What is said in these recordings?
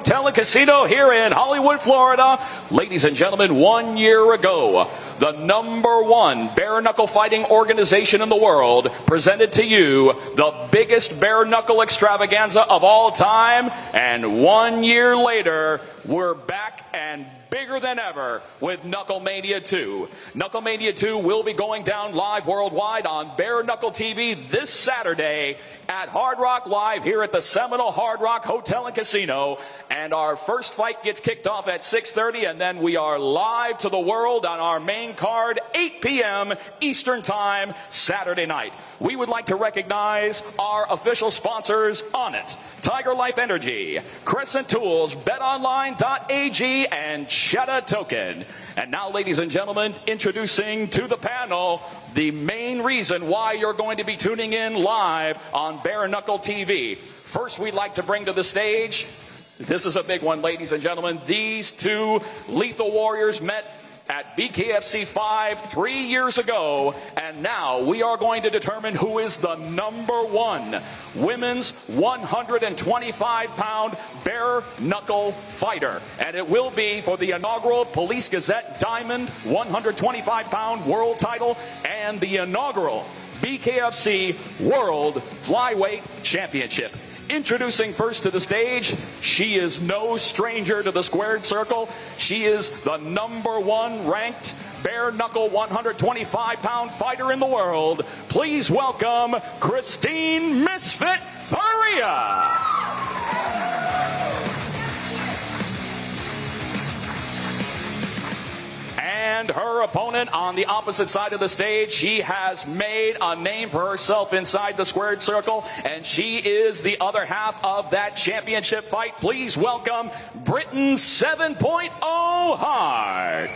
Hotel and Casino here in Hollywood, Florida. Ladies and gentlemen, 1 year ago, the #1 bare-knuckle fighting organization in the world presented to you the biggest bare-knuckle extravaganza of all time. And 1 year later, we're back and bigger than ever with KnuckleMania 2. KnuckleMania 2 will be going down live worldwide on Bare-Knuckle TV this Saturday at Hard Rock Live here at the Seminole Hard Rock Hotel and Casino. And our first fight gets kicked off at 6:30, and then we are live to the world on our main card, 8 p.m. Eastern Time, Saturday night. We would like to recognize our official sponsors on it: Tiger Life Energy, Crescent Tools, BetOnline.ag, and Cheddar Token. And now, ladies and gentlemen, introducing to the panel the main reason why you're going to be tuning in live on Bare-Knuckle TV. First, we'd like to bring to the stage, this is a big one, ladies and gentlemen, these two lethal warriors met at BKFC 5 3 years ago, and now we are going to determine who is the #1 women's 125-pound bare-knuckle fighter. And it will be for the inaugural Police Gazette Diamond 125-pound world title and the inaugural BKFC World Flyweight Championship. Introducing first to the stage, she is no stranger to the squared circle. She is the #1 ranked bare-knuckle 125-pound fighter in the world. Please welcome Christine Misfit Ferea. And her opponent on the opposite side of the stage, she has made a name for herself inside the squared circle, and she is the other half of that championship fight. Please welcome Britain 7.0 Hart.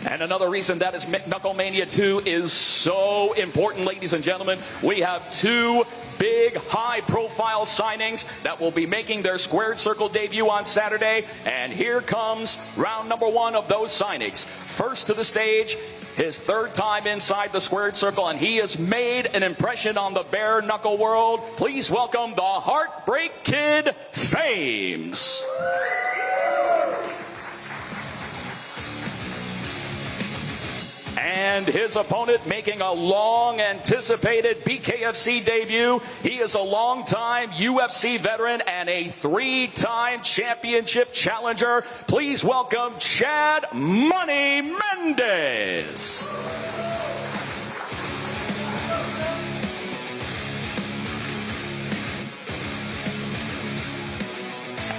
And another reason that is KnuckleMania 2 is so important, ladies and gentlemen, we have two big high-profile signings that will be making their squared circle debut on Saturday. And here comes round #1 of those signings. First to the stage, his third time inside the squared circle, and he has made an impression on the bare-knuckle world. Please welcome the Heartbreak Kid, Famez. And his opponent making a long-anticipated BKFC debut. He is a long-time UFC veteran and a 3-time championship challenger. Please welcome Chad Money Mendes.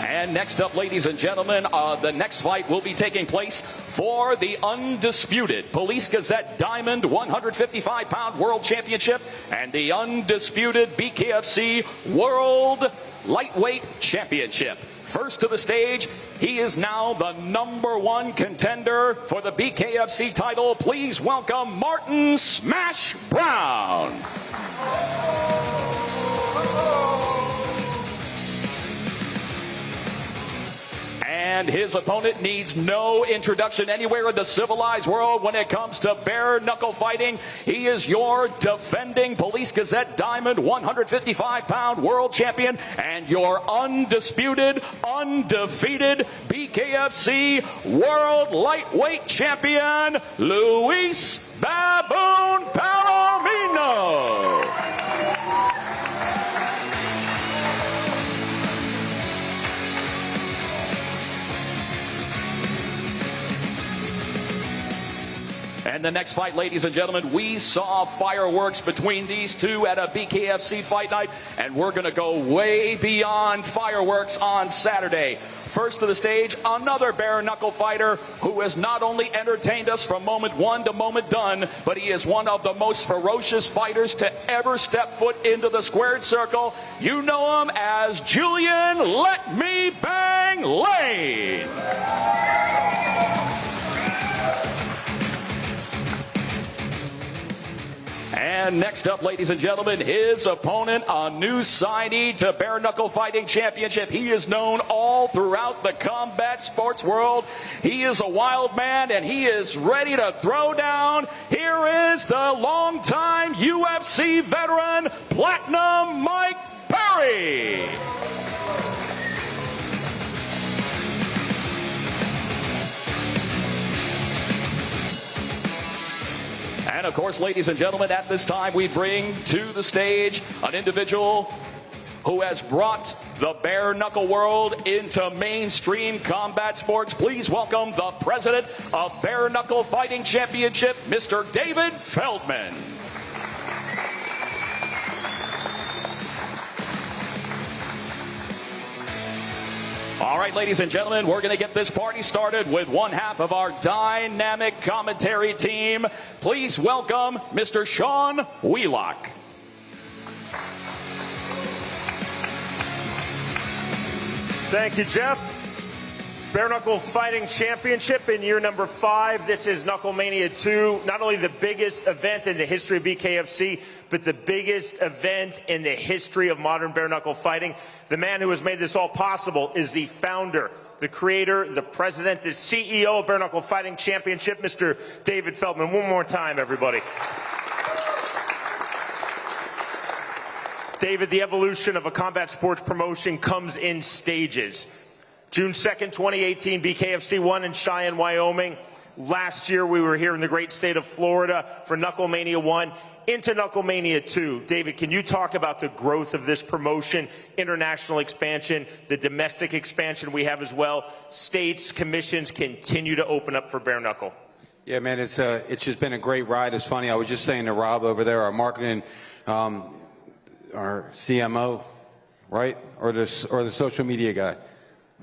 And next up, ladies and gentlemen, the next fight will be taking place for the undisputed Police Gazette Diamond 155-pound World Championship and the undisputed BKFC World Lightweight Championship. First to the stage, he is now the #1 contender for the BKFC title. Please welcome Martin Smash Brown. And his opponent needs no introduction anywhere in the civilized world when it comes to bare-knuckle fighting. He is your defending Police Gazette Diamond 155-pound world champion and your undisputed, undefeated BKFC World Lightweight Champion, Luis Baboon Palomino. And the next fight, ladies and gentlemen, we saw fireworks between these two at a BKFC fight night, and we're going to go way beyond fireworks on Saturday. First to the stage, another bare-knuckle fighter who has not only entertained us from moment one to moment done, but he is one of the most ferocious fighters to ever step foot into the squared circle. You know him as Julian "Let Me Bang" Lane. And next up, ladies and gentlemen, his opponent, a new signee to Bare-Knuckle Fighting Championship. He is known all throughout the combat sports world. He is a wild man, and he is ready to throw down. Here is the longtime UFC veteran, Platinum Mike Perry. And of course, ladies and gentlemen, at this time we bring to the stage an individual who has brought the bare-knuckle world into mainstream combat sports. Please welcome the president of Bare-Knuckle Fighting Championship, Mr. David Feldman. All right, ladies and gentlemen, we're going to get this party started with one half of our dynamic commentary team. Please welcome Mr. Sean Wheelock. Thank you, Jeff. Bare-Knuckle Fighting Championship in year number 5. This is KnuckleMania 2. Not only the biggest event in the history of BKFC, but the biggest event in the history of modern bare-knuckle fighting. The man who has made this all possible is the founder, the creator, the president, the CEO of Bare-Knuckle Fighting Championship, Mr. David Feldman. One more time, everybody. David, the evolution of a combat sports promotion comes in stages. June 2nd, 2018, BKFC 1 in Cheyenne, Wyoming. Last year, we were here in the great state of Florida for KnuckleMania 1 into KnuckleMania 2. David, can you talk about the growth of this promotion, international expansion, the domestic expansion we have as well? States, commissions continue to open up for bare-knuckle. Yeah, man, it's just been a great ride. It's funny, I was just saying to Rob over there, our marketing, our CMO, right? Or the social media guy.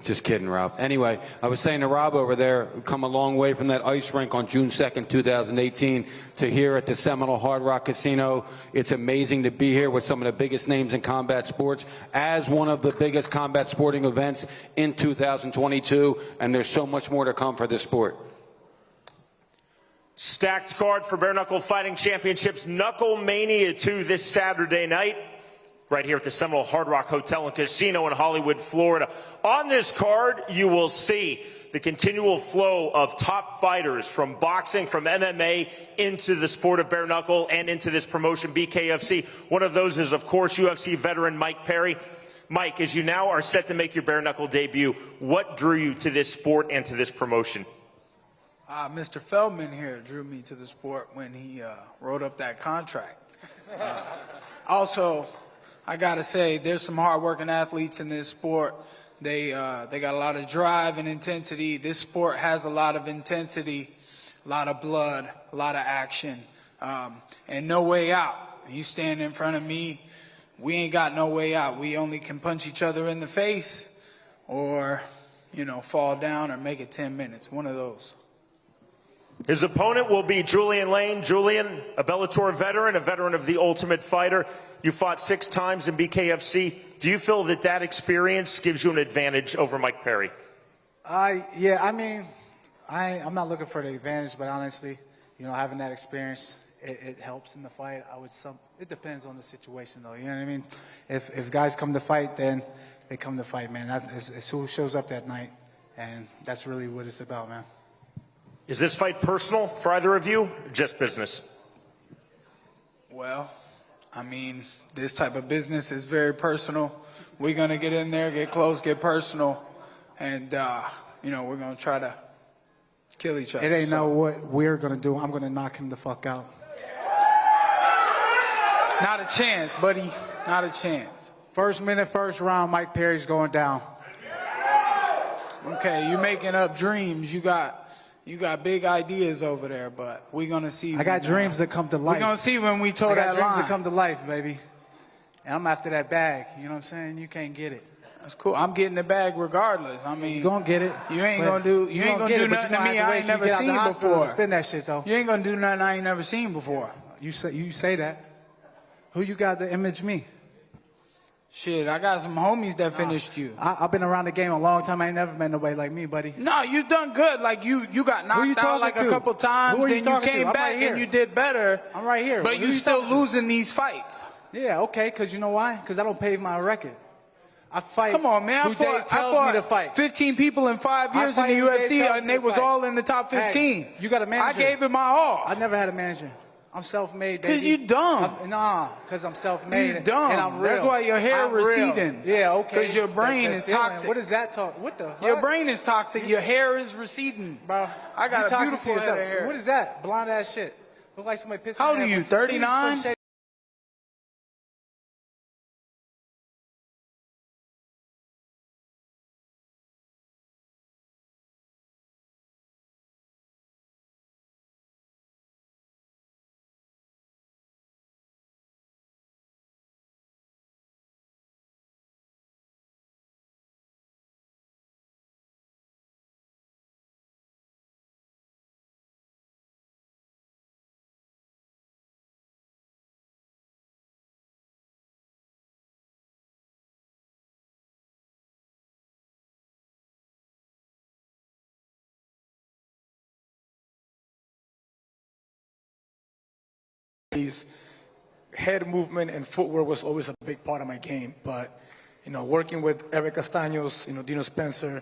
Just kidding, Rob. Anyway, I was saying to Rob over there, come a long way from that ice rink on June 2nd, 2018 to here at the Seminole Hard Rock Casino. It's amazing to be here with some of the biggest names in combat sports as one of the biggest combat sporting events in 2022, and there's so much more to come for this sport. Stacked card for Bare-Knuckle Fighting Championships, KnuckleMania 2 this Saturday night, right here at the Seminole Hard Rock Hotel and Casino in Hollywood, Florida. On this card, you will see the continual flow of top fighters from boxing, from MMA, into the sport of bare-knuckle and into this promotion, BKFC. One of those is, of course, UFC veteran Mike Perry. Mike, as you now are set to make your bare-knuckle debut, what drew you to this sport and to this promotion? Mr. Feldman here drew me to the sport when he wrote up that contract. Also, I gotta say, there's some hard-working athletes in this sport. They got a lot of drive and intensity. This sport has a lot of intensity, a lot of blood, a lot of action, and no way out. You stand in front of me, we ain't got no way out. We only can punch each other in the face or, you know, fall down or make it 10 minutes, one of those. His opponent will be Julian Lane. Julian, a Bellator veteran, a veteran of The Ultimate Fighter. You fought 6 times in BKFC. Do you feel that that experience gives you an advantage over Mike Perry? Yeah, I mean, I'm not looking for the advantage, but honestly, you know, having that experience, it helps in the fight. It depends on the situation, though. You know what I mean? If guys come to fight, then they come to fight, man. It's who shows up that night, and that's really what it's about, man. Is this fight personal for either of you, or just business? Well, I mean, this type of business is very personal. We're going to get in there, get close, get personal, and, you know, we're going to try to kill each other. It ain't know what we're going to do. I'm going to knock him the fuck out. Not a chance, buddy. Not a chance. First minute, first round, Mike Perry's going down. Okay, you're making up dreams. You got big ideas over there, but we're going to see. I got dreams that come to life. We're going to see when we toe that line. I got dreams that come to life, baby. And I'm after that bag. You know what I'm saying? You can't get it. That's cool. I'm getting the bag regardless. I mean, you gonna get it. You ain't gonna do nothing to me I ain't never seen before. Spin that shit though. You ain't gonna do nothing I ain't never seen before. You say that. Who you got to image me? Shit, I got some homies that finished you. I've been around the game a long time. I ain't never met nobody like me, buddy. No, you done good. Like you got knocked out like a couple times, then you came back and you did better. I'm right here. But you still losing these fights. Yeah, okay, because you know why? Because I don't pave my record. I fight. Come on, man. I fought 15 people in 5 years in the UFC, and they was all in the top 15. Hey, you got a manager. I gave it my all. I never had a manager. I'm self-made, baby. Because you dumb. Because I'm self-made. You dumb. And I'm real. That's why your hair I'm real. receding. Yeah, okay. Because your brain is toxic. What is that talk? What the Your fuck? brain is toxic. Your hair is receding. Bro, I got you a toxic beautiful to head of yourself. hair. What is that? Blonde ass shit. Look like somebody pissed. How old are you, 39? Head movement and footwork was always a big part of my game, but working with Eric Castaños, Dino Spencer,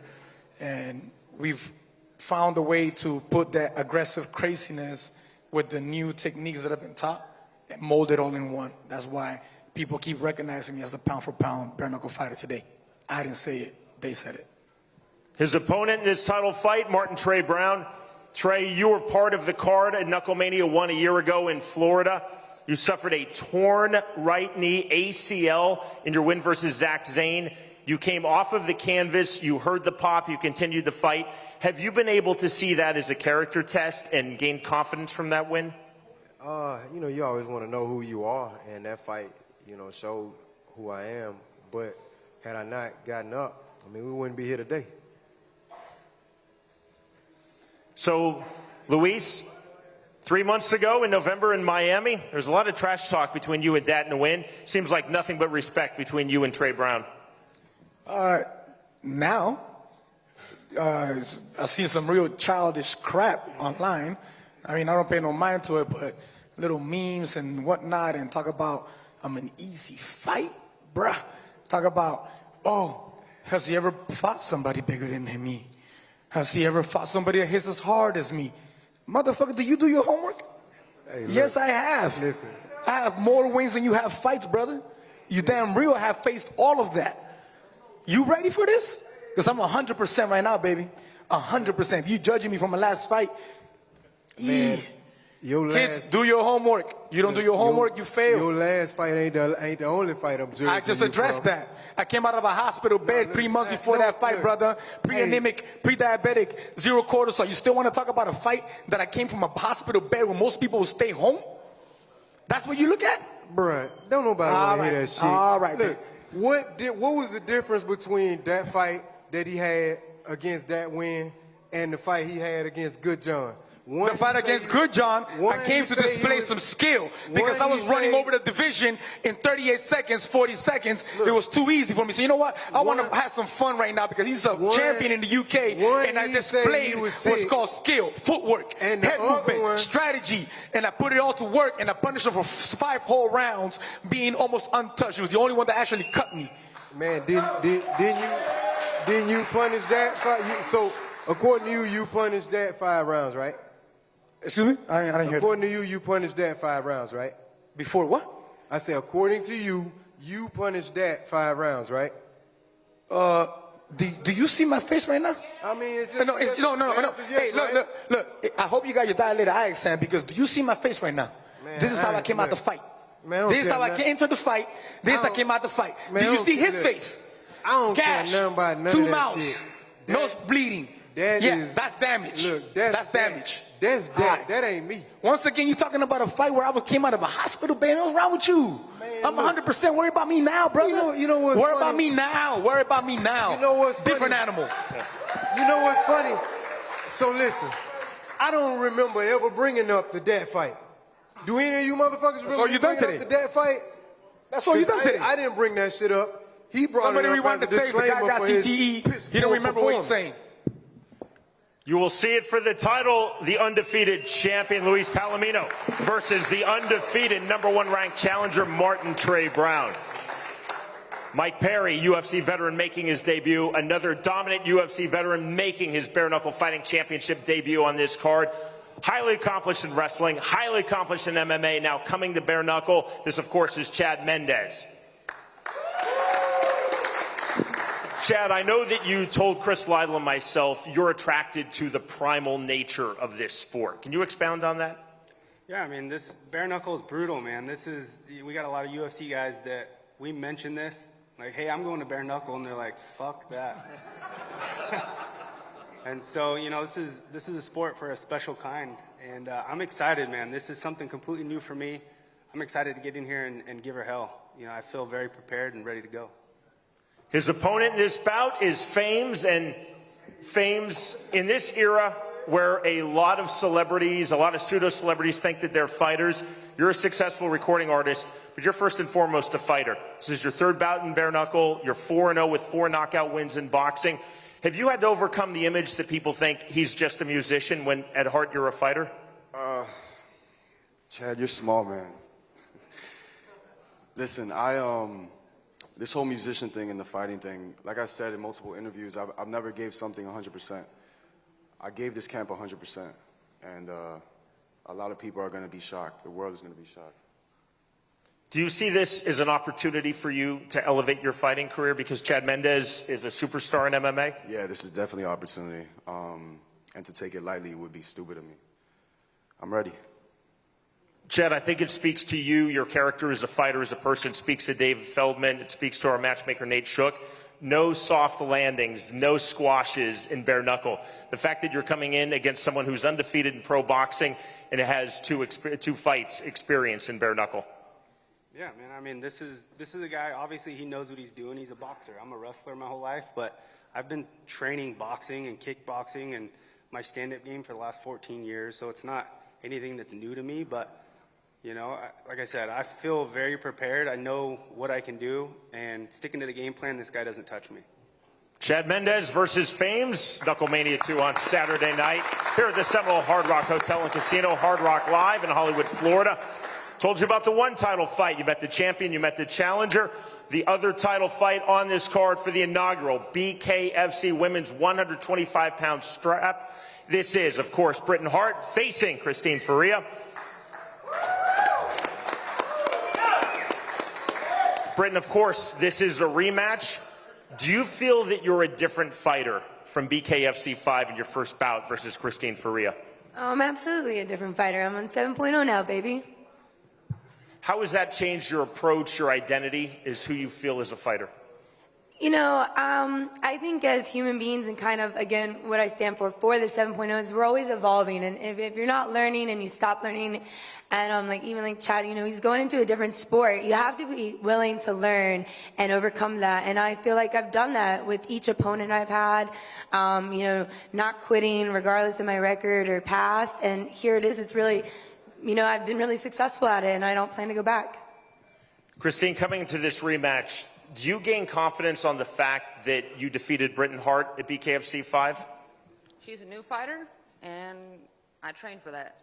and we've found a way to put that aggressive craziness with the new techniques that have been taught and mold it all in one. That's why people keep recognizing me as a pound-for-pound bare-knuckle fighter today. I didn't say it, they said it. His opponent in this title fight, Martin Trey Brown. Trey, you were part of the card at KnuckleMania 1 a year ago in Florida. You suffered a torn right knee ACL in your win versus Zach Zane. You came off of the canvas, you heard the pop, you continued the fight. Have you been able to see that as a character test and gain confidence from that win? You always want to know who you are, and that fight, showed who I am. But had I not gotten up, we wouldn't be here today. So, Luis, 3 months ago in November in Miami, there's a lot of trash talk between you and Dat Nguyen. Seems like nothing but respect between you and Trey Brown. Now, I see some real childish crap online. I don't pay no mind to it, but little memes and whatnot, and talk about I'm an easy fight, bruh. Talk about, has he ever fought somebody bigger than me? Has he ever fought somebody that hits as hard as me? Motherfucker, do you do your homework? Hey, look, yes, I have. Listen. I have more wins than you have fights, brother. You damn real have faced all of that. You ready for this? Because I'm 100% right now, baby. 100%. If you judging me from my last fight, Man, kids, do your homework. You don't do your homework, you fail. Your last fight ain't the only fight I'm judging. I just you addressed from. that. I came out of a hospital bed 3 months before that fight, brother. Pre-anemic, pre-diabetic, 0 cortisol. You still want to talk about a fight that I came from a hospital bed where most people will stay home? That's what you look at? Bruh, don't nobody want to hear that shit. All right. Look, what was the difference between that fight that he had against that win and the fight he had against Good John? The fight against Good John, I came to display some skill because I was running over the division in 38 seconds, 40 seconds. It was too easy for me. So you know what? I want to have some fun right now because he's a champion in the UK, and I displayed what's called skill, footwork, and head movement, strategy, and I put it all to work, and I punished him for 5 whole rounds, being almost untouched. He was the only one that actually cut me. Man, didn't you punish that fight? So according to you, you punished that 5 rounds, right? Excuse me? I didn't hear. According to you, you punished that 5 rounds, right? Before what? I said, according to you, you punished that 5 rounds, right? Do you see my face right now? It's just... No. Hey, look. I hope you got your dilated eye exam because do you see my face right now? Man, this is how I came out the fight. Man, this is how I entered the fight. This is how I came out the fight. Man, do you see his face? I don't Gash, care nothing about none 2 of that mouths, shit. nose bleeding. That's damage. Look, that's damage. That ain't me. Once again, you're talking about a fight where I came out of a hospital bed. What's wrong with you? Man, I'm 100% worried about me now, brother. You know what's Worry funny? about me now. Worry about me now. You know what's different funny? animal. You know what's funny? So listen, I don't remember ever bringing up the Dat fight. Do any of you motherfuckers remember bringing up the Dat fight? That's all you done today. I didn't bring that shit up. He brought Somebody it up rewind as the a tape. The guy disclaimer got for his CTE. piss He don't poor remember what he's performance. saying. You will see it for the title, the undefeated champion Luis Palomino versus the undefeated #1 ranked challenger Martin Trey Brown. Mike Perry, UFC veteran making his debut. Another dominant UFC veteran making his bare-knuckle fighting championship debut on this card. highly accomplished in wrestling, highly accomplished in MMA, now coming to bare knuckle. This, of course, is Chad Mendes. Chad, I know that you told Chris Lytle and myself you're attracted to the primal nature of this sport. Can you expound on that? Yeah, I mean, this bare knuckle is brutal, man. We got a lot of UFC guys that we mention this, like, hey, I'm going to bare knuckle, and they're like, fuck that. And so, you know, this is a sport for a special kind, and I'm excited, man. This is something completely new for me. I'm excited to get in here and give her hell. You know, I feel very prepared and ready to go. His opponent in this bout is Famez, and Famez in this era where a lot of celebrities, a lot of pseudo-celebrities think that they're fighters. You're a successful recording artist, but you're first and foremost a fighter. This is your third bout in bare knuckle. You're 4-0 with 4 knockout wins in boxing. Have you had to overcome the image that people think he's just a musician when at heart you're a fighter? Chad, you're small, man. Listen, this whole musician thing and the fighting thing, like I said in multiple interviews, I've never gave something 100%. I gave this camp 100%, and a lot of people are going to be shocked. The world is going to be shocked. Do you see this as an opportunity for you to elevate your fighting career because Chad Mendes is a superstar in MMA? Yeah, this is definitely an opportunity, and to take it lightly would be stupid of me. I'm ready. Chad, I think it speaks to you, your character as a fighter, as a person. It speaks to David Feldman. It speaks to our matchmaker, Nate Shook. No soft landings, no squashes in bare knuckle. The fact that you're coming in against someone who's undefeated in pro boxing and has two fights experience in bare knuckle. Yeah, man, I mean, this is a guy, obviously he knows what he's doing. He's a boxer. I'm a wrestler my whole life, but I've been training boxing and kickboxing and my stand-up game for the last 14 years, so it's not anything that's new to me, but you know, like I said, I feel very prepared. I know what I can do, and sticking to the game plan, this guy doesn't touch me. Chad Mendes versus Famez, KnuckleMania 2 on Saturday night here at the Seminole Hard Rock Hotel and Casino, Hard Rock Live in Hollywood, Florida. Told you about the one title fight. You met the champion, you met the challenger. The other title fight on this card for the inaugural BKFC Women's 125-pound strap. This is, of course, Britain Hart facing Christine Ferea. Britain, of course, this is a rematch. Do you feel that you're a different fighter from BKFC 5 in your first bout versus Christine Ferea? I'm absolutely a different fighter. I'm on 7.0 now, baby. How has that changed your approach, your identity, as who you feel as a fighter? You know, I think as human beings and kind of, again, what I stand for the 7.0 is we're always evolving. And if you're not learning and you stop learning, and like even like Chad, you know, he's going into a different sport, you have to be willing to learn and overcome that. And I feel like I've done that with each opponent I've had, you know, not quitting regardless of my record or past. And here it is. It's really, you know, I've been really successful at it, and I don't plan to go back. Christine, coming into this rematch, do you gain confidence on the fact that you defeated Britain Hart at BKFC 5? She's a new fighter, and I trained for that.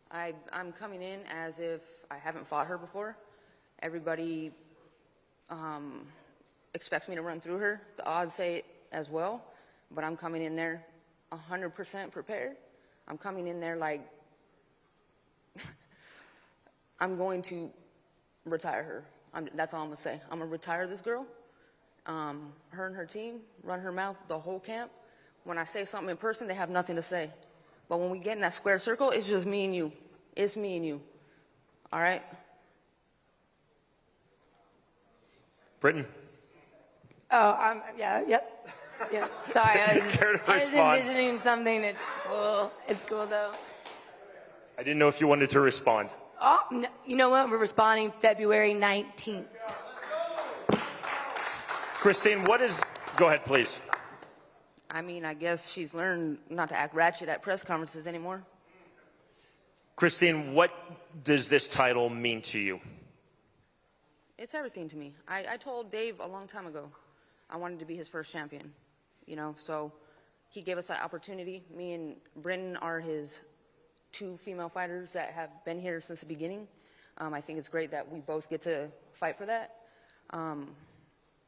I'm coming in as if I haven't fought her before. Everybody expects me to run through her. The odds say it as well, but I'm coming in there 100% prepared. I'm coming in there like I'm going to retire her. That's all I'm going to say. I'm going to retire this girl, her and her team, run her mouth the whole camp. When I say something in person, they have nothing to say. But when we get in that square circle, it's just me and you. It's me and you. All right? Britain? Oh, yep. Sorry, I was envisioning something. It's cool. It's cool, though. I didn't know if you wanted to respond. Oh, no, you know what? We're responding February 19th. Christine, go ahead, please. I mean, I guess she's learned not to act ratchet at press conferences anymore. Christine, what does this title mean to you? It's everything to me. I told Dave a long time ago I wanted to be his first champion, you know, so he gave us that opportunity. Me and Brendan are his 2 female fighters that have been here since the beginning. I think it's great that we both get to fight for that.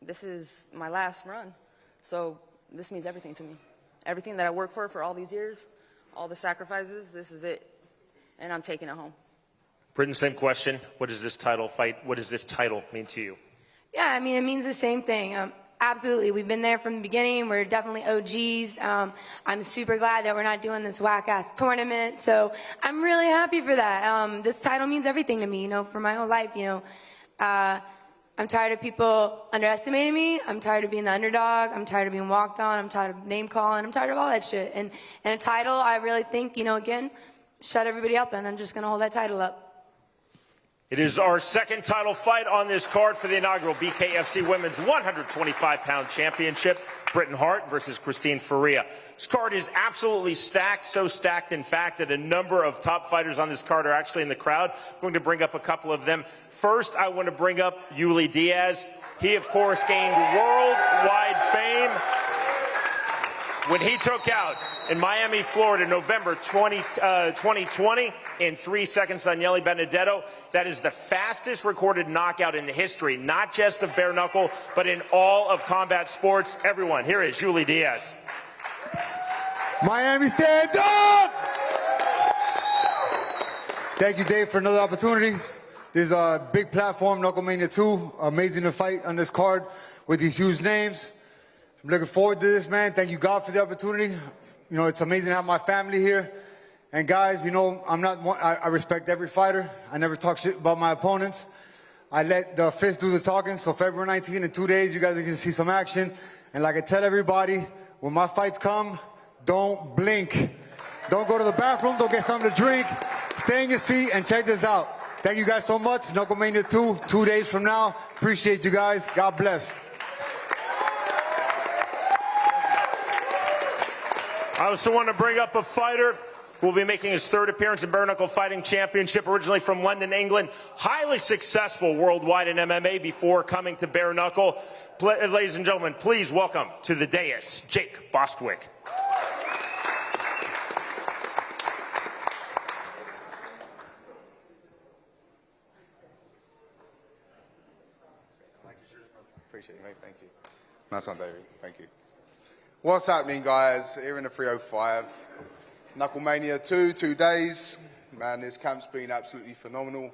This is my last run, so this means everything to me. Everything that I worked for all these years, all the sacrifices. This is it, and I'm taking it home. Britain, same question. What does this title fight, what does this title mean to you? Yeah, I mean, it means the same thing. Absolutely. We've been there from the beginning. We're definitely OGs. I'm super glad that we're not doing this whack-ass tournament. So I'm really happy for that. This title means everything to me, you know, for my whole life, you know. I'm tired of people underestimating me. I'm tired of being the underdog. I'm tired of being walked on. I'm tired of name calling. I'm tired of all that shit. And a title, I really think, you know, again, shut everybody up, and I'm just going to hold that title up. It is our second title fight on this card for the inaugural BKFC Women's 125-pound Championship. Britain Hart versus Christine Ferea. This card is absolutely stacked, so stacked, in fact, that a number of top fighters on this card are actually in the crowd. I'm going to bring up a couple of them. First, I want to bring up Julian Diaz. He, of course, gained worldwide fame when he took out in Miami, Florida, November 2020, in 3 seconds on Yeli Benedetto. That is the fastest recorded knockout in the history, not just of bare knuckle, but in all of combat sports. Everyone, here is Julian Diaz. Miami, stand up! Thank you, Dave, for another opportunity. This is a big platform, KnuckleMania 2. Amazing to fight on this card with these huge names. I'm looking forward to this, man. Thank you, God, for the opportunity. You know, it's amazing to have my family here. And guys, you know, I respect every fighter. I never talk shit about my opponents. I let the fist do the talking. So February 19th, in 2 days, you guys are going to see some action. And like I tell everybody, when my fights come, don't blink. Don't go to the bathroom. Don't get something to drink. Stay in your seat and check this out. Thank you guys so much. KnuckleMania 2, 2 days from now. Appreciate you guys. God bless. I also want to bring up a fighter who will be making his third appearance in Bare-Knuckle Fighting Championship, originally from London, England. Highly successful worldwide in MMA before coming to Bare-Knuckle. Ladies and gentlemen, please welcome to the dais, Jake Bostwick. Appreciate it, mate. Thank you. Nice one, David. Thank you. What's happening, guys? Here in the 305. KnuckleMania 2, 2 days. Man, this camp's been absolutely phenomenal.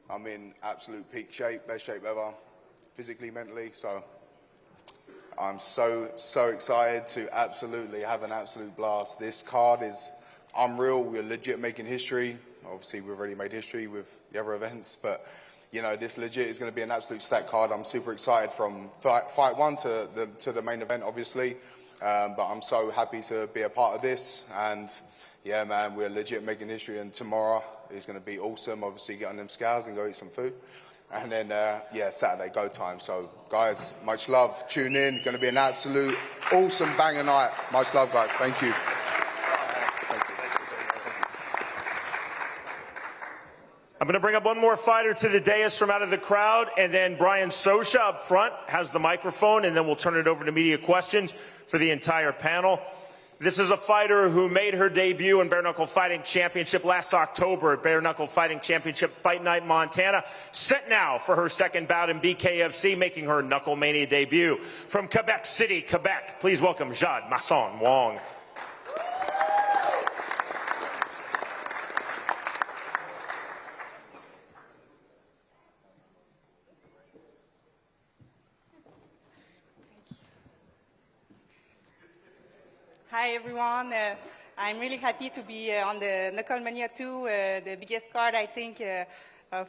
I'm in absolute peak shape, best shape ever, physically, mentally. So I'm so excited to absolutely have an absolute blast. This card is unreal. We're legit making history. Obviously, we've already made history with the other events, but you know, this legit is going to be an absolute stacked card. I'm super excited from fight one to the main event, obviously. But I'm so happy to be a part of this. And yeah, man, we're legit making history. And tomorrow is going to be awesome. Obviously, get on them scales and go eat some food. And then, yeah, Saturday, go time. So, guys, much love. Tune in. Going to be an absolute awesome banger night. Much love, guys. Thank you. I'm going to bring up one more fighter to the dais from out of the crowd, and then Brian Sosha up front has the microphone, and then we'll turn it over to media questions for the entire panel. This is a fighter who made her debut in Bare-Knuckle Fighting Championship last October at Bare-Knuckle Fighting Championship Fight Night, Montana. Set now for her second bout in BKFC, making her KnuckleMania debut. From Quebec City, Quebec, please welcome Jade Masson Wong. Hi everyone, I'm really happy to be on the KnuckleMania 2, the biggest card I think of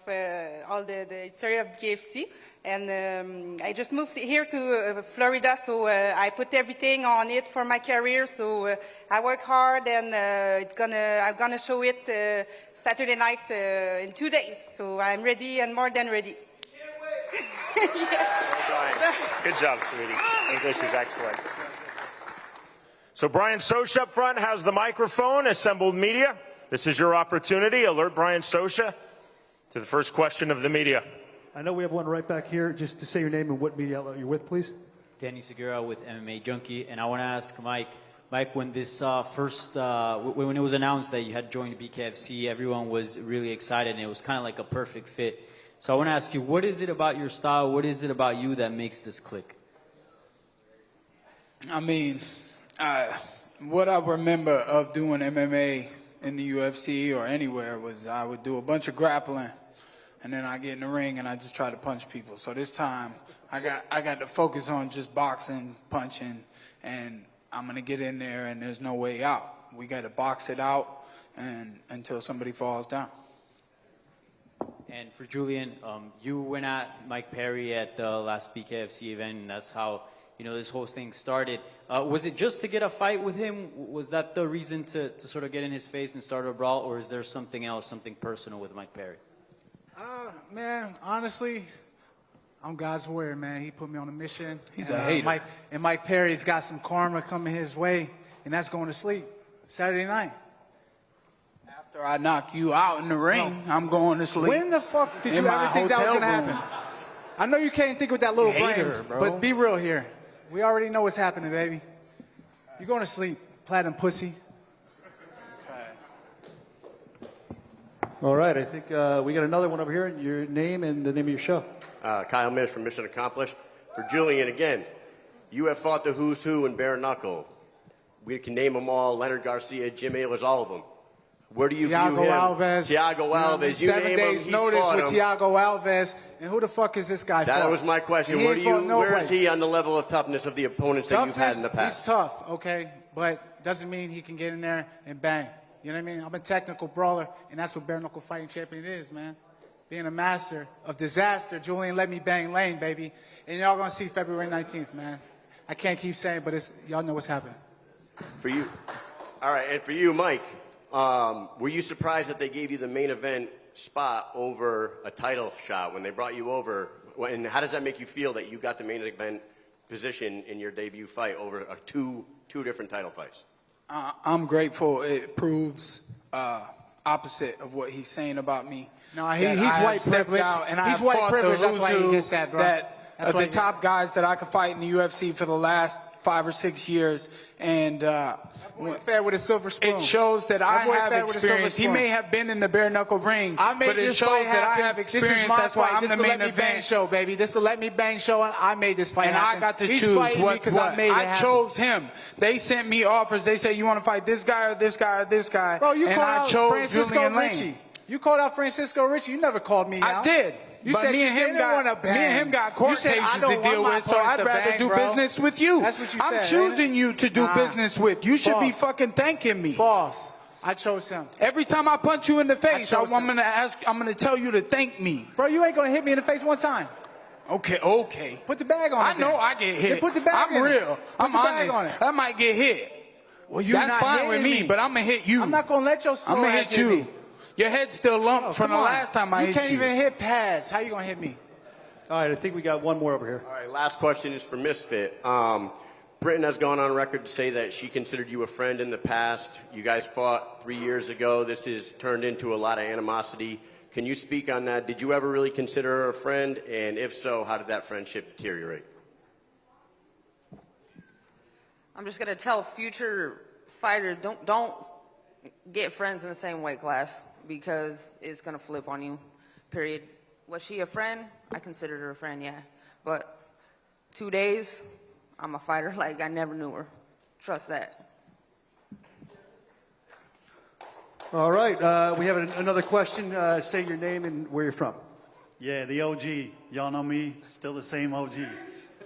all the history of BKFC. And I just moved here to Florida, so I put everything on it for my career. So I work hard, and I'm gonna show it Saturday night in 2 days. So I'm ready and more than ready. Well, good job, sweetie. English is excellent. So Brian Sosha up front has the microphone. Assembled media, this is your opportunity. Alert Brian Sosha to the first question of the media. I know we have one right back here. Just to say your name and what media outlet you're with, please. Danny Segura with MMA Junkie, and I want to ask Mike, when this when it was announced that you had joined BKFC, everyone was really excited, and it was kind of like a perfect fit. So I want to ask you, what is it about your style? What is it about you that makes this click? I mean, What I remember of doing MMA in the UFC or anywhere was I would do a bunch of grappling, and then I get in the ring and I just try to punch people. So this time I got to focus on just boxing, punching, and I'm gonna get in there and there's no way out. We got to box it out and until somebody falls down. And for Julian, you went at Mike Perry at the last BKFC event, and that's how this whole thing started. Was it just to get a fight with him? Was that the reason to sort of get in his face and start a brawl, or is there something else, something personal with Mike Perry? Man, honestly, I'm God's warrior, man. He put me on a mission. He's a hater. Mike Perry's got some karma coming his way, and that's going to sleep Saturday night. After I knock you out in the ring, I'm going to sleep. When the fuck did you ever think that was going to happen? I know you can't think with that little brain, but be real here. We already know what's happening, baby. You're going to sleep, platinum pussy. All right, I think we got another one over here. Your name and the name of your show. Kyle Mendes from Mission Accomplished. For Julian, again, you have fought the who's who in Bare-Knuckle. We can name them all: Leonard Garcia, Jim Ehlers, all of them. Where do you view him? Thiago Alves. You 7 name days him, notice fought with him. Thiago Alves. And who the fuck is this guy? That was my question. Where is he on the level of toughness of the opponents that you've had in the past? He's tough, okay, but doesn't mean he can get in there and bang. You know what I mean? I'm a technical brawler, and that's what bare-knuckle fighting champion is, man. Being a master of disaster. Julian, let me bang Lane, baby. And y'all gonna see February 19th, man. I can't keep saying, but y'all know what's happening. For you. All right, and for you, Mike, were you surprised that they gave you the main event spot over a title shot when they brought you over? And how does that make you feel that you got the main event position in your debut fight over two different title fights? I'm grateful. It proves opposite of what he's saying about me. No, he's white privilege. He's white privilege. That's why he gets that, bro. That's the top guys that I could fight in the UFC for the last 5 or 6 years, and fair with a silver spoon. It shows that I have experience. He may have been in the bare knuckle ring, but it shows that I have experience. That's why I'm the main event show, baby. This is a let me bang show, and I made this fight and happen. I got to He's choose fighting me because I made it happen. I chose him. They sent me offers. They said, you want to fight this guy or this guy or this guy? Bro, you and called I out chose Francisco Julian Ricci. Lane. You called out Francisco Ricci. You never called me out. I did. You but said me you and him didn't want to bang. Me and him got court cases to deal with, so I'd rather do business with you. That's what you I'm said. choosing you to do business with. You should be fucking thanking me. False. I chose him. Every time I punch you in the face, I'm gonna tell you to thank me. Bro, you ain't gonna hit me in the face one time. Okay. Put the bag on it. I know I get hit. Then put the bag I'm in real. it. I'm Put the bag honest. on it. I might get hit. Well, you're That's not fine with hitting me, but I'm gonna hit you. I'm not gonna let your slow I'm gonna ass hit you. me. Your head's still lumped from the last time I hit you. You can't even hit pads. How you gonna hit me? All right, I think we got one more over here. All right, last question is for Misfit. Britain has gone on record to say that she considered you a friend in the past. You guys fought 3 years ago. This has turned into a lot of animosity. Can you speak on that? Did you ever really consider her a friend? And if so, how did that friendship deteriorate? I'm just gonna tell future fighters, don't get friends in the same weight class because it's gonna flip on you. Period. Was she a friend? I considered her a friend, yeah. But 2 days, I'm a fighter like I never knew her. Trust that. All right, we have another question. Say your name and where you're from. Yeah, the OG. Y'all know me, still the same OG.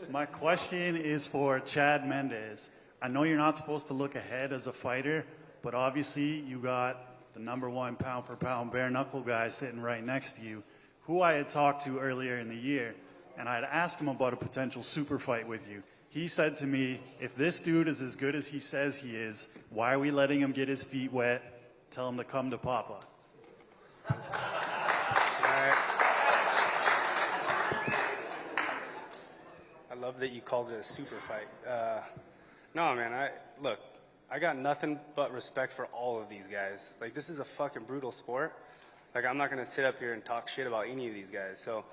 My question is for Chad Mendes. I know you're not supposed to look ahead as a fighter, but obviously you got the #1 pound-for-pound bare-knuckle guy sitting right next to you, who I had talked to earlier in the year, and I had asked him about a potential super fight with you. He said to me, if this dude is as good as he says he is, why are we letting him get his feet wet? Tell him to come to Papa. All right. I love that you called it a super fight. No, man, I got nothing but respect for all of these guys. Like, this is a fucking brutal sport. Like, I'm not going to sit up here and talk shit about any of these guys. So,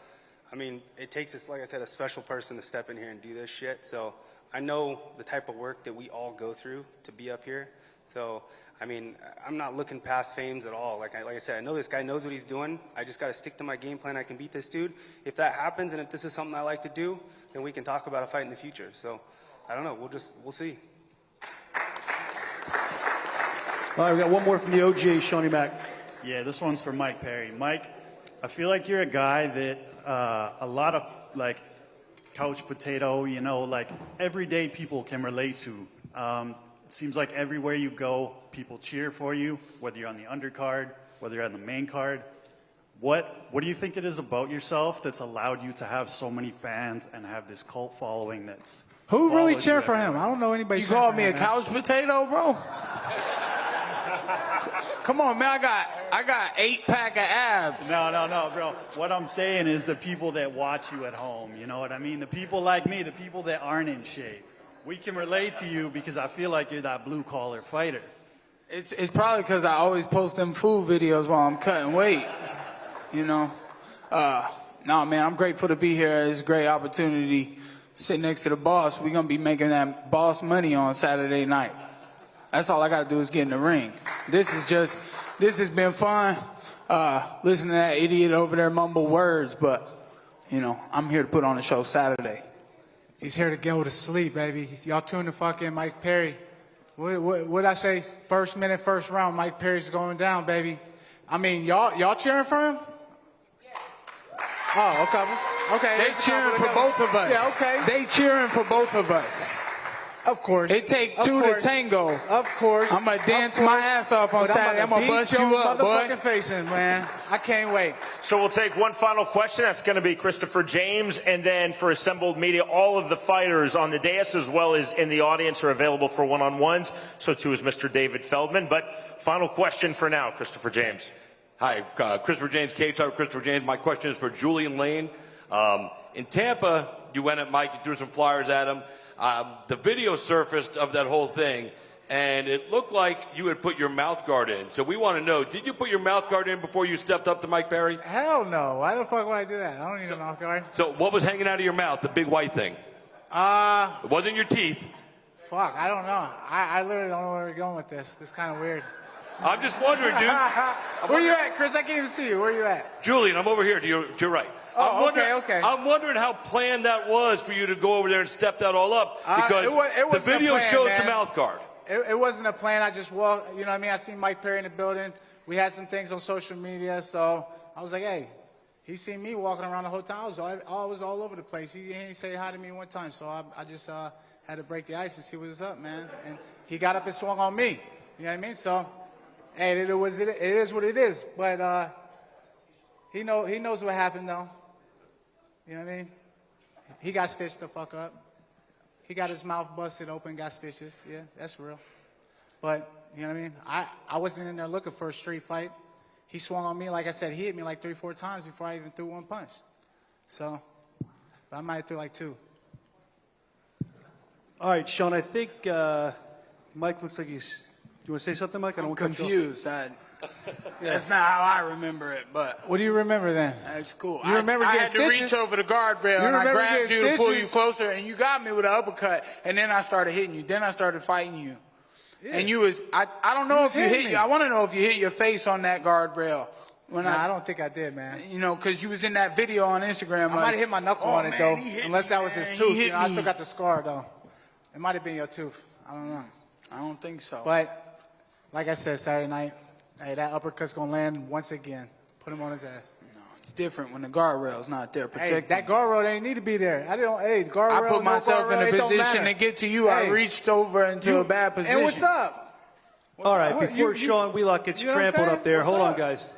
I mean, it takes us, like I said, a special person to step in here and do this shit. So, I know the type of work that we all go through to be up here. So, I mean, I'm not looking past Famez at all. Like I said, I know this guy knows what he's doing. I just got to stick to my game plan. I can beat this dude. If that happens and if this is something I like to do, then we can talk about a fight in the future. So, I don't know. We'll see. All right, we got one more from the OG, Shawnee Mac. Yeah, this one's for Mike Perry. Mike, I feel like you're a guy that a lot of like couch potato, you know, like everyday people can relate to. It seems like everywhere you go, people cheer for you, whether you're on the undercard, whether you're on the main card. What do you think it is about yourself that's allowed you to have so many fans and have this cult following that's... Who really cheered for him? I don't know anybody. You cheering called for me him, a man. couch potato, bro? Come on, man. I got 8-pack of abs. No, bro. What I'm saying is the people that watch you at home, you know what I mean? The people like me, the people that aren't in shape. We can relate to you because I feel like you're that blue-collar fighter. It's probably because I always post them food videos while I'm cutting weight, you know? No, man, I'm grateful to be here. It's a great opportunity. Sit next to the boss. We're going to be making that boss money on Saturday night. That's all I got to do is get in the ring. This has been fun. Listening to that idiot over there mumble words, but, you know, I'm here to put on a show Saturday. He's here to go to sleep, baby. Y'all tune the fuck in, Mike Perry. What'd I say? First minute, first round, Mike Perry's going down, baby. I mean, y'all cheering for him? Oh, okay. Okay. They cheering for both of us. Yeah, okay. They cheering for both of us. Of course. It take two to tango. Of course. I'm going to dance my ass off on Saturday. I'm going to bust you up, boy. Motherfucking face in, man. I can't wait. So we'll take one final question. That's going to be Christopher James. And then for assembled media, all of the fighters on the dais as well as in the audience are available for one-on-ones. So too is Mr. David Feldman. But final question for now, Christopher James. Hi, Christopher James, K-Type Christopher James. My question is for Julian Lane. In Tampa, you went at Mike, you threw some flyers at him. The video surfaced of that whole thing, and it looked like you had put your mouth guard in. So we want to know, did you put your mouth guard in before you stepped up to Mike Perry? Hell no. Why the fuck would I do that? I don't need a mouth guard. So what was hanging out of your mouth, the big white thing? It wasn't your teeth. Fuck, I don't know. I literally don't know where we're going with this. This is kind of weird. I'm just wondering, dude. Where you at, Chris? I can't even see you. Where you at? Julian, I'm over here to your right. Oh, okay. I'm wondering how planned that was for you to go over there and step that all up, because it the video shows the mouth guard. It wasn't a plan. I just walked, you know what I mean? I seen Mike Perry in the building. We had some things on social media, so I was like, hey, he seen me walking around the hotel. I was all over the place. He didn't say hi to me one time, so I just had to break the ice and see what's up, man. And he got up and swung on me. You know what I mean? So, hey, it is what it is. But he knows what happened, though. You know what I mean? He got stitched the fuck up. He got his mouth busted open, got stitches. Yeah, that's real. But, you know what I mean? I wasn't in there looking for a street fight. He swung on me. Like I said, he hit me like 3-4 times before I even threw one punch. So, I might have threw like 2. All right, Sean, I think Mike looks like he's... You want to say something, Mike? I don't I'm want to cut confused. That's not how I remember it, but... What do you remember then? That's cool. You remember I getting had to stitches? reach over the guardrail, and I grabbed you to pull you closer, and you got me with an uppercut, and then I started hitting you. Then I started fighting you. Yeah. And you was... I don't know if you hit you. I want to know if you hit your face on that guardrail. I don't think I did, man. You know, because you was in that video on Instagram. I might have hit my knuckle on it, though. Unless that was his tooth. You know, I still got the scar, though. It might have been your tooth. I don't know. I don't think so. But... Like I said, Saturday night, hey, that uppercut's going to land once again. Put him on his ass. No, it's different when the guardrail's not there protecting. Hey, that guardrail ain't need to be there. The guardrail, I put myself in a position to get to you. Hey, I reached over into a bad position. And what's up? All right, before Sean Wheelock gets trampled up there, hold on, guys.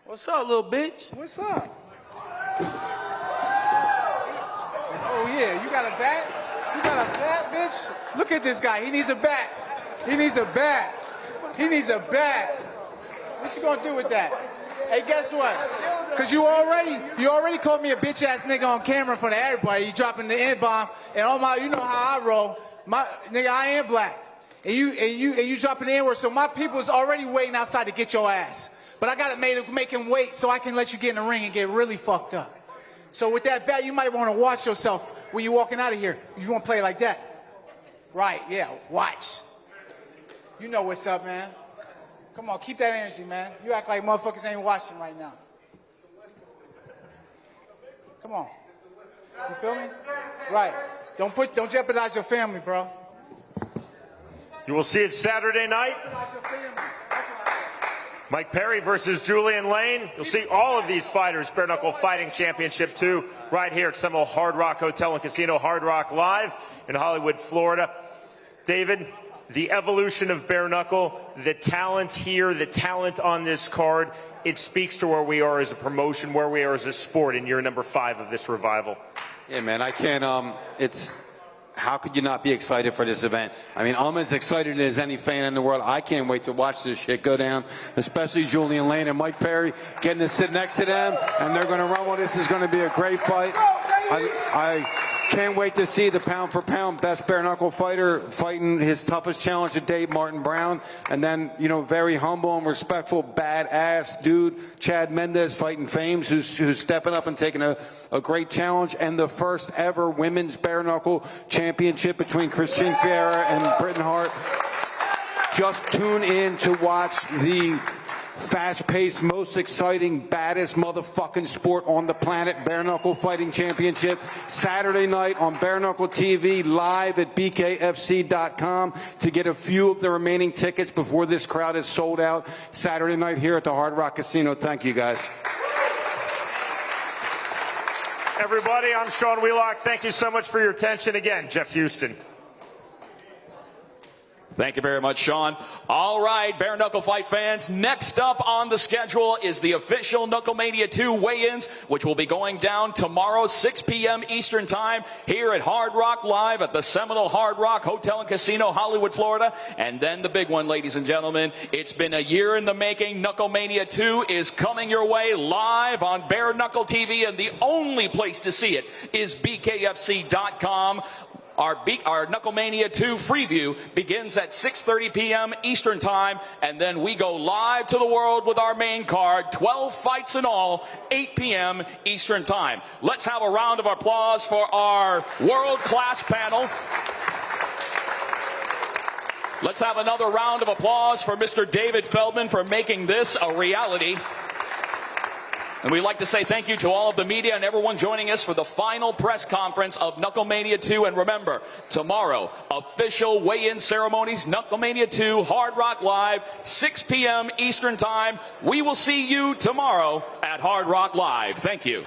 What's up, little bitch? What's up? Oh, yeah, you got a bat? You got a bat, bitch? Look at this guy. He needs a bat. He needs a bat. He needs a bat. What you gonna do with that? Hey, guess what? Cause you already called me a bitch ass nigga on camera in front of everybody. You dropping the N-bomb and you know how I roll. Nigga, I am black. And you dropping the N-word, so my people is already waiting outside to get your ass. But I gotta make him wait so I can let you get in the ring and get really fucked up. So with that bat, you might wanna watch yourself when you're walking out of here. You wanna play like that. Right, yeah, watch. You know what's up, man. Come on, keep that energy, man. You act like motherfuckers ain't watching right now. Come on. You feel me? Right. Don't jeopardize your family, bro. You will see it Saturday night. Mike Perry versus Julian Lane. You'll see all of these fighters, Bare Knuckle Fighting Championship 2, right here at Seminole Hard Rock Hotel and Casino, Hard Rock Live in Hollywood, Florida. David, the evolution of Bare Knuckle, the talent here, the talent on this card, it speaks to where we are as a promotion, where we are as a sport in year number 5 of this revival. Yeah, man, I can't, how could you not be excited for this event? I mean, I'm as excited as any fan in the world. I can't wait to watch this shit go down, especially Julian Lane and Mike Perry getting to sit next to them, and they're going to run. Well, this is going to be a great fight. I can't wait to see the pound-for-pound best bare-knuckle fighter fighting his toughest challenge to date, Martin Brown, and then, you know, very humble and respectful, badass dude, Chad Mendes fighting Famez, who's stepping up and taking a great challenge, and the first ever women's bare-knuckle championship between Christine Ferea and Britain Hart. Just tune in to watch the fast-paced, most exciting, baddest motherfucking sport on the planet, Bare-Knuckle Fighting Championship, Saturday night on Bare-Knuckle TV, live at BKFC.com to get a few of the remaining tickets before this crowd is sold out. Saturday night here at the Hard Rock Casino. Thank you, guys. Everybody, I'm Sean Wheelock. Thank you so much for your attention. Again, Jeff Houston. Thank you very much, Sean. All right, Bare Knuckle Fight fans, next up on the schedule is the official KnuckleMania 2 weigh-ins, which will be going down tomorrow, 6 p.m. Eastern Time, here at Hard Rock Live at the Seminole Hard Rock Hotel and Casino, Hollywood, Florida. And then the big one, ladies and gentlemen, it's been a year in the making. KnuckleMania 2 is coming your way live on Bare Knuckle TV, and the only place to see it is BKFC.com. Our KnuckleMania 2 preview begins at 6:30 p.m. Eastern Time, and then we go live to the world with our main card, 12 fights in all, 8 p.m. Eastern Time. Let's have a round of applause for our world-class panel. Let's have another round of applause for Mr. David Feldman for making this a reality. And we'd like to say thank you to all of the media and everyone joining us for the final press conference of KnuckleMania 2. And remember, tomorrow, official weigh-in ceremonies, KnuckleMania 2, Hard Rock Live, 6 p.m. Eastern Time. We will see you tomorrow at Hard Rock Live. Thank you.